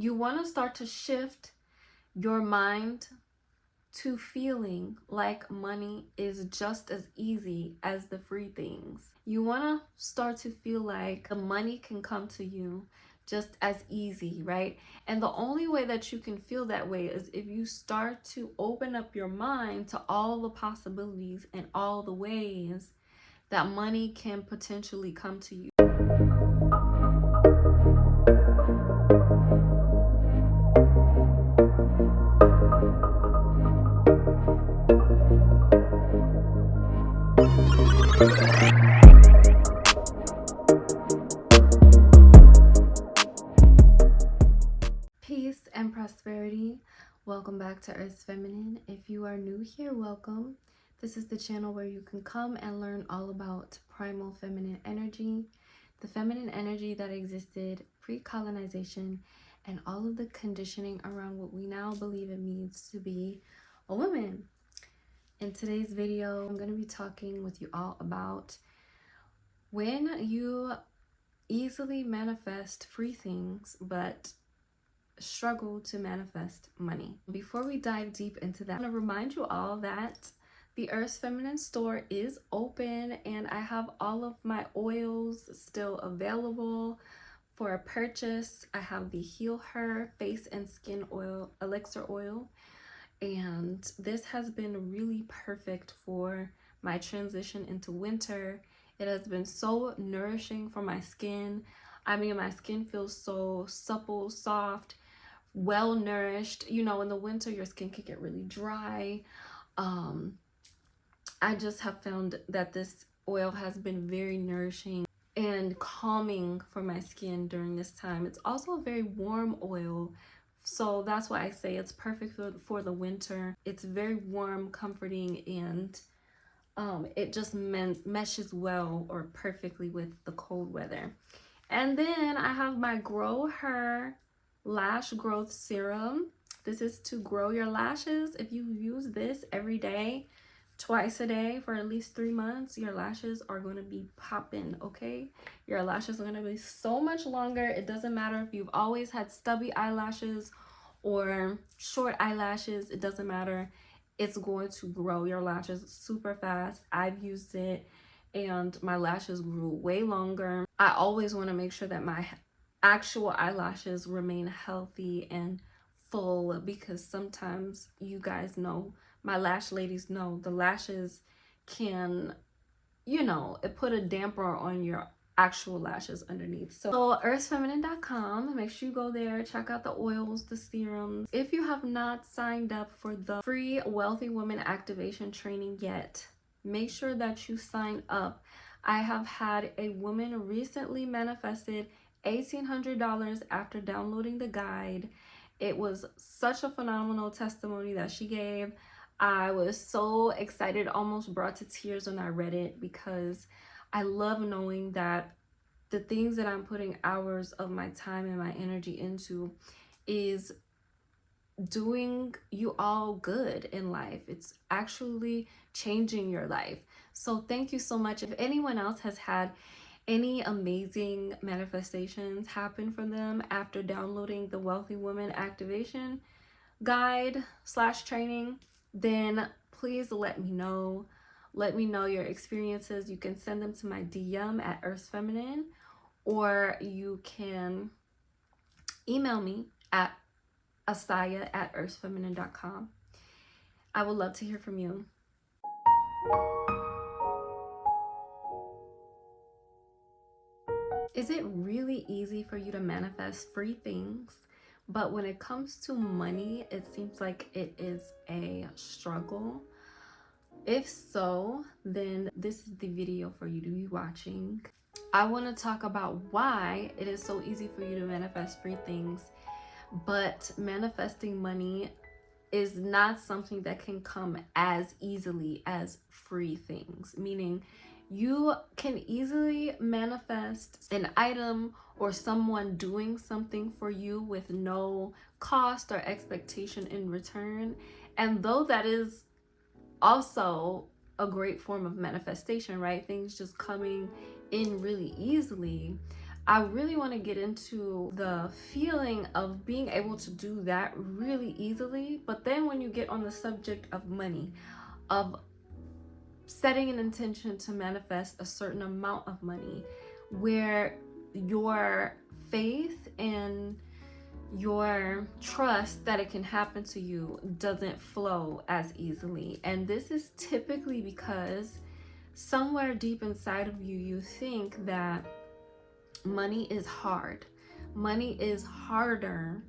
You want to start to shift your mind to feeling like money is just as easy as the free things. You want to start to feel like the money can come to you just as easy, right? And the only way that you can feel that way is if you start to open up your mind to all the possibilities and all the ways that money can potentially come to you. Peace and prosperity. Welcome back to Earth's Feminine. If you are new here, welcome. This is the channel where you can come and learn all about primal feminine energy, the feminine energy that existed pre-colonization, and all of the conditioning around what we now believe it means to be a woman. In today's video, I'm going to be talking with you all about when you easily manifest free things, but struggle to manifest money. Before we dive deep into that, I want to remind you all that the Earth's Feminine store is open and I have all of my oils still available for a purchase. I have the Heal Her face and skin oil, elixir oil, and this has been really perfect for my transition into winter. It has been so nourishing for my skin. I mean, my skin feels so supple, soft, well nourished. You know, in the winter your skin can get really dry. I just have found that this oil has been very nourishing and calming for my skin during this time. It's also a very warm oil, so that's why I say it's perfect for the winter. It's very warm, comforting, and it just meshes well or perfectly with the cold weather. And then I have my Grow Her lash growth serum. This is to grow your lashes. If you use this every day, twice a day for at least 3 months, your lashes are going to be popping, okay? Your lashes are going to be so much longer. It doesn't matter if you've always had stubby eyelashes or short eyelashes. It doesn't matter. It's going to grow your lashes super fast. I've used it and my lashes grew way longer. I always want to make sure that my actual eyelashes remain healthy and full, because sometimes, you guys know, my lash ladies know, the lashes can, you know, it put a damper on your actual lashes underneath. So earthfeminine.com, make sure you go there, check out the oils, the serums. If you have not signed up for the free Wealthy Woman Activation training yet, make sure that you sign up. I have had a woman recently manifested $1,800 after downloading the guide. It was such a phenomenal testimony that she gave. I was so excited, almost brought to tears when I read it, because I love knowing that the things that I'm putting hours of my time and my energy into is doing you all good in life. It's actually changing your life. So thank you so much. If anyone else has had any amazing manifestations happen for them after downloading the Wealthy Woman Activation guide / training, then please let me know. Let me know your experiences. You can send them to my DM at Earth's Feminine, or you can email me at asaya@earthfeminine.com. I would love to hear from you. Is it really easy for you to manifest free things, but when it comes to money, it seems like it is a struggle? If so, then this is the video for you to be watching. I want to talk about why it is so easy for you to manifest free things, but manifesting money is not something that can come as easily as free things. Meaning, you can easily manifest an item or someone doing something for you with no cost or expectation in return. And though that is also a great form of manifestation, right? Things just coming in really easily. I really want to get into the feeling of being able to do that really easily. But then when you get on the subject of money, of setting an intention to manifest a certain amount of money, where your faith and your trust that it can happen to you doesn't flow as easily. And this is typically because somewhere deep inside of you, you think that money is hard. Money is harder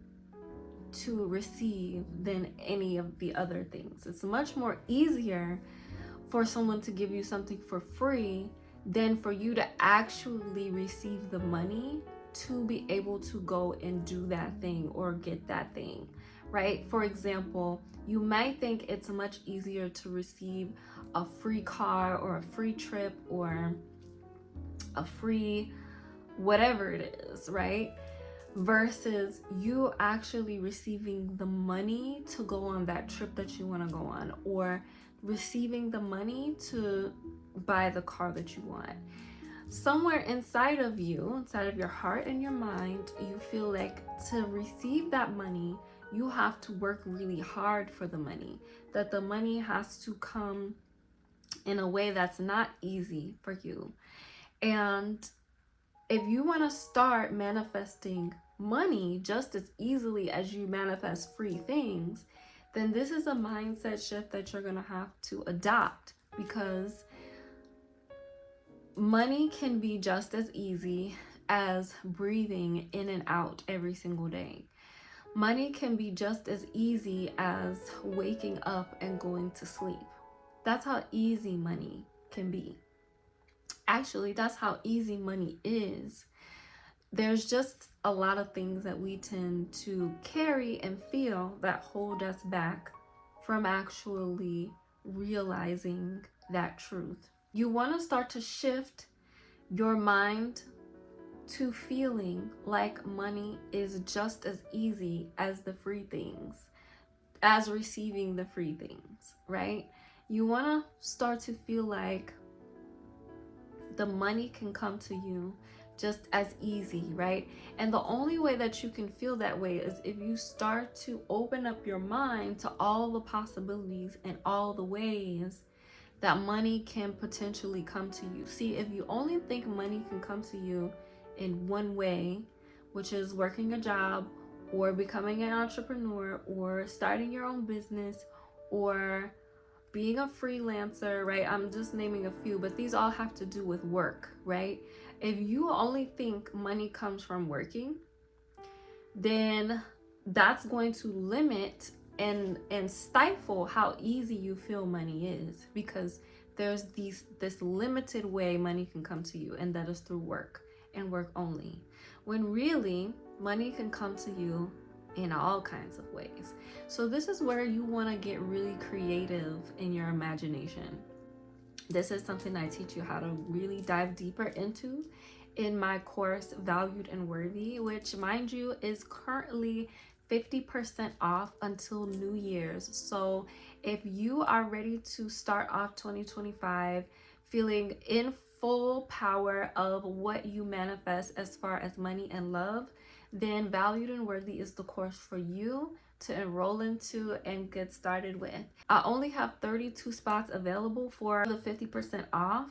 to receive than any of the other things. It's much more easier for someone to give you something for free than for you to actually receive the money to be able to go and do that thing or get that thing, right? For example, you might think it's much easier to receive a free car or a free trip or a free whatever it is, right? Versus you actually receiving the money to go on that trip that you want to go on, or receiving the money to buy the car that you want. Somewhere inside of you, inside of your heart and your mind, you feel like to receive that money, you have to work really hard for the money, that the money has to come in a way that's not easy for you. And if you want to start manifesting money just as easily as you manifest free things, then this is a mindset shift that you're going to have to adopt, because money can be just as easy as breathing in and out every single day. Money can be just as easy as waking up and going to sleep. That's how easy money can be. Actually, that's how easy money is. There's just a lot of things that we tend to carry and feel that hold us back from actually realizing that truth. You want to start to shift your mind to feeling like money is just as easy as the free things, as receiving the free things, right? You want to start to feel like the money can come to you just as easy, right? And the only way that you can feel that way is if you start to open up your mind to all the possibilities and all the ways that money can potentially come to you. See, if you only think money can come to you in one way, which is working a job or becoming an entrepreneur or starting your own business or being a freelancer, right? I'm just naming a few, but these all have to do with work, right? If you only think money comes from working, then that's going to limit and stifle how easy you feel money is, because there's this limited way money can come to you, and that is through work and work only. When really money can come to you in all kinds of ways. So this is where you want to get really creative in your imagination. This is something I teach you how to really dive deeper into in my course, Valued and Worthy, which, mind you, is currently 50% off until New Year's. So if you are ready to start off 2025 feeling in full power of what you manifest as far as money and love, then Valued and Worthy is the course for you to enroll into and get started with. I only have 32 spots available for the 50% off,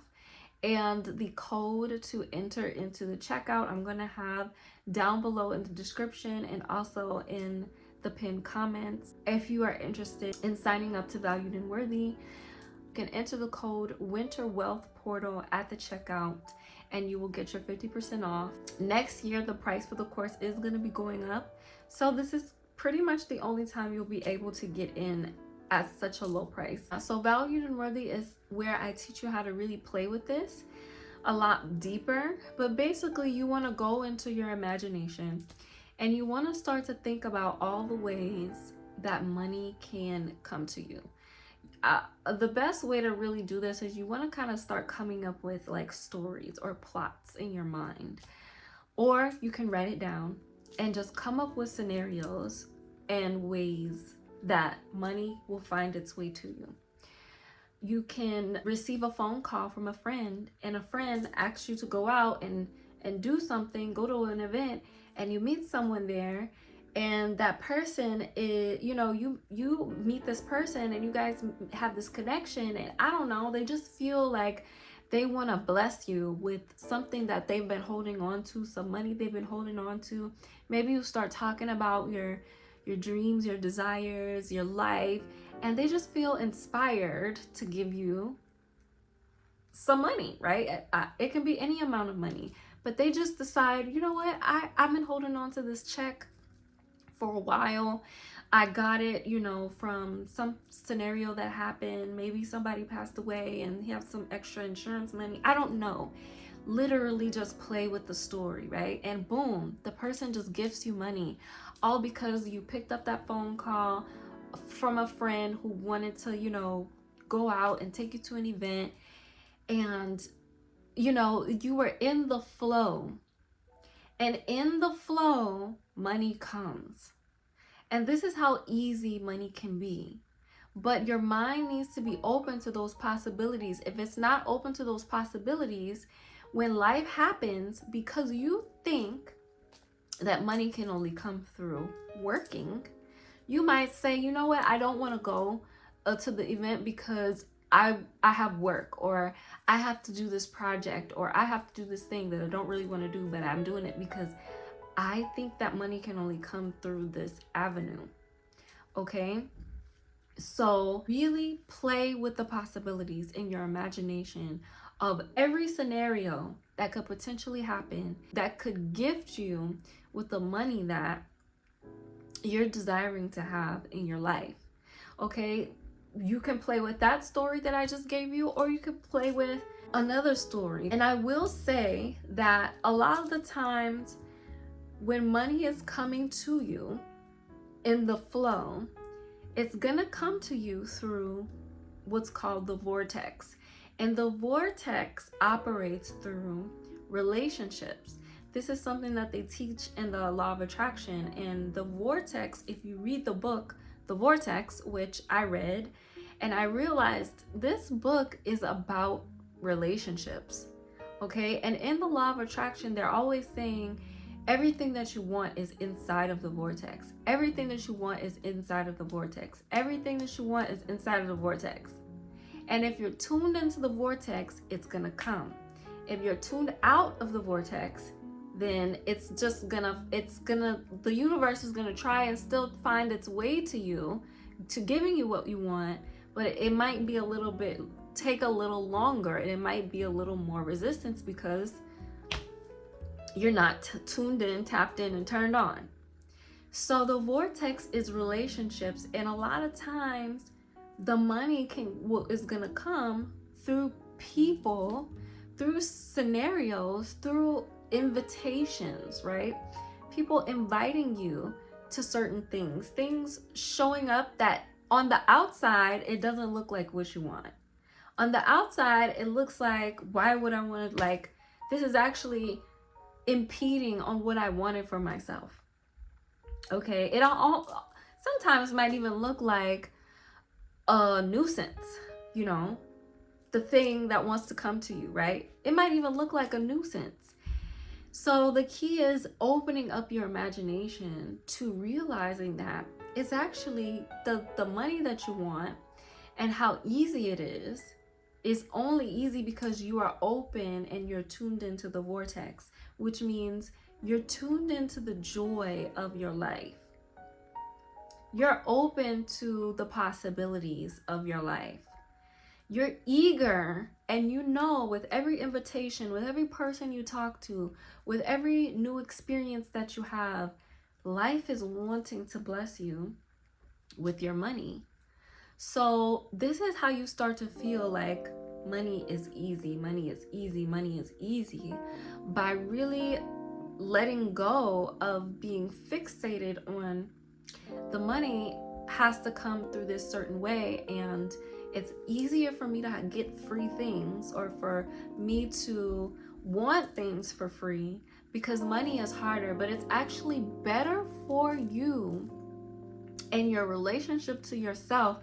and the code to enter into the checkout I'm going to have down below in the description and also in the pinned comments. If you are interested in signing up to Valued and Worthy, you can enter the code Winter Wealth Portal at the checkout and you will get your 50% off. Next year, the price for the course is going to be going up. So this is pretty much the only time you'll be able to get in at such a low price. So Valued and Worthy is where I teach you how to really play with this a lot deeper. But basically, you want to go into your imagination and you want to start to think about all the ways that money can come to you. The best way to really do this is you want to kind of start coming up with like stories or plots in your mind, or you can write it down and just come up with scenarios and ways that money will find its way to you. You can receive a phone call from a friend and a friend asks you to go out and and do something, go to an event, and you meet someone there, and that person is, you know, you meet this person and you guys have this connection, and I don't know, they just feel like they want to bless you with something that they've been holding on to, some money they've been holding on to. Maybe you start talking about your dreams, your desires, your life, and they just feel inspired to give you some money, right? It can be any amount of money, but they just decide, you know what, I've been holding on to this check for a while. I got it, you know, from some scenario that happened. Maybe somebody passed away and he has some extra insurance money. I don't know. Literally just play with the story, right? And boom, the person just gives you money, all because you picked up that phone call from a friend who wanted to, you know, go out and take you to an event, and you know, you were in the flow, and in the flow money comes. And this is how easy money can be. But your mind needs to be open to those possibilities. If it's not open to those possibilities, when life happens, because you think that money can only come through working, you might say, you know what, I don't want to go to the event because I have work, or I have to do this project, or I have to do this thing that I don't really want to do, but I'm doing it because I think that money can only come through this avenue. Okay? So really play with the possibilities in your imagination of every scenario that could potentially happen, that could gift you with the money that you're desiring to have in your life. Okay? You can play with that story that I just gave you, or you could play with another story. And I will say that a lot of the times when money is coming to you in the flow, it's gonna come to you through what's called the vortex. And the vortex operates through relationships. This is something that they teach in the law of attraction. And the vortex, if you read the book, The Vortex, which I read, and I realized this book is about relationships. Okay? And in the law of attraction, they're always saying everything that you want is inside of the vortex. Everything that you want is inside of the vortex. Everything that you want is inside of the vortex. And if you're tuned into the vortex, it's gonna come. If you're tuned out of the vortex, then the universe is gonna try and still find its way to you, to giving you what you want, but it might be take a little longer, and it might be a little more resistance because you're not tuned in, tapped in, and turned on. So the vortex is relationships, and a lot of times the money is gonna come through people, through scenarios, through invitations, right? People inviting you to certain things showing up that on the outside it doesn't look like what you want. On the outside it looks like, why would I want to, like, this is actually impeding on what I wanted for myself. Okay, it all sometimes might even look like a nuisance, you know, the thing that wants to come to you, right? It might even look like a nuisance. So the key is opening up your imagination to realizing that it's actually the money that you want, and how easy it is only easy because you are open and you're tuned into the vortex, which means you're tuned into the joy of your life. You're open to the possibilities of your life. You're eager, and you know, with every invitation, with every person you talk to, with every new experience that you have, life is wanting to bless you with your money. So this is how you start to feel like money is easy, money is easy, money is easy, by really letting go of being fixated on the money has to come through this certain way, and it's easier for me to get free things, or for me to want things for free, because money is harder. But it's actually better for you and your relationship to yourself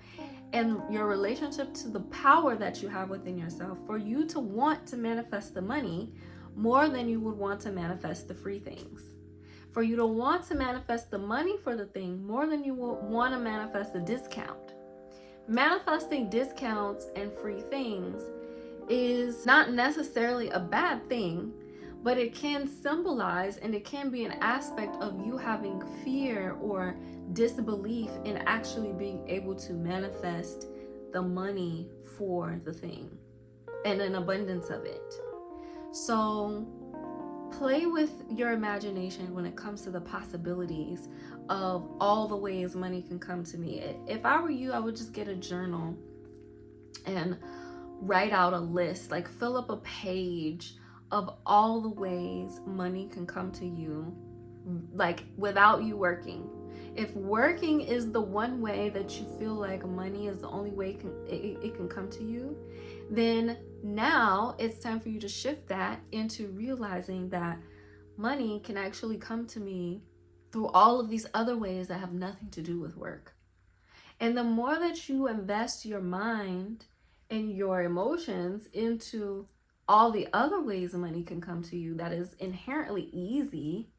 and your relationship to the power that you have within yourself, for you to want to manifest the money more than you would want to manifest the free things. For you to want to manifest the money for the thing more than you will want to manifest the discount. Manifesting discounts and free things is not necessarily a bad thing, but it can symbolize and it can be an aspect of you having fear or disbelief in actually being able to manifest the money for the thing and an abundance of it. So play with your imagination when it comes to the possibilities of all the ways money can come to me. If I were you, I would just get a journal and write out a list, like fill up a page of all the ways money can come to you, like without you working. If working is the one way that you feel like money is the only way it can come to you, then now it's time for you to shift that into realizing that money can actually come to me through all of these other ways that have nothing to do with work. And the more that you invest your mind and your emotions into all the other ways money can come to you that is inherently easy,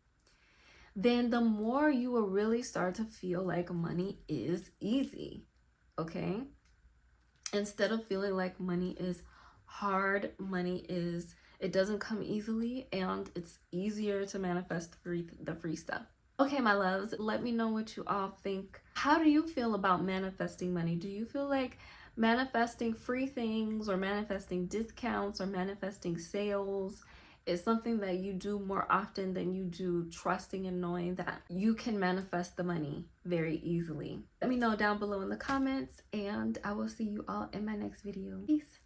then the more you will really start to feel like money is easy, okay? Instead of feeling like money is hard, it doesn't come easily, and it's easier to manifest the free stuff. Okay, my loves, let me know what you all think. How do you feel about manifesting money? Do you feel like manifesting free things or manifesting discounts or manifesting sales is something that you do more often than you do trusting and knowing that you can manifest the money very easily? Let me know down below in the comments, and I will see you all in my next video. Peace.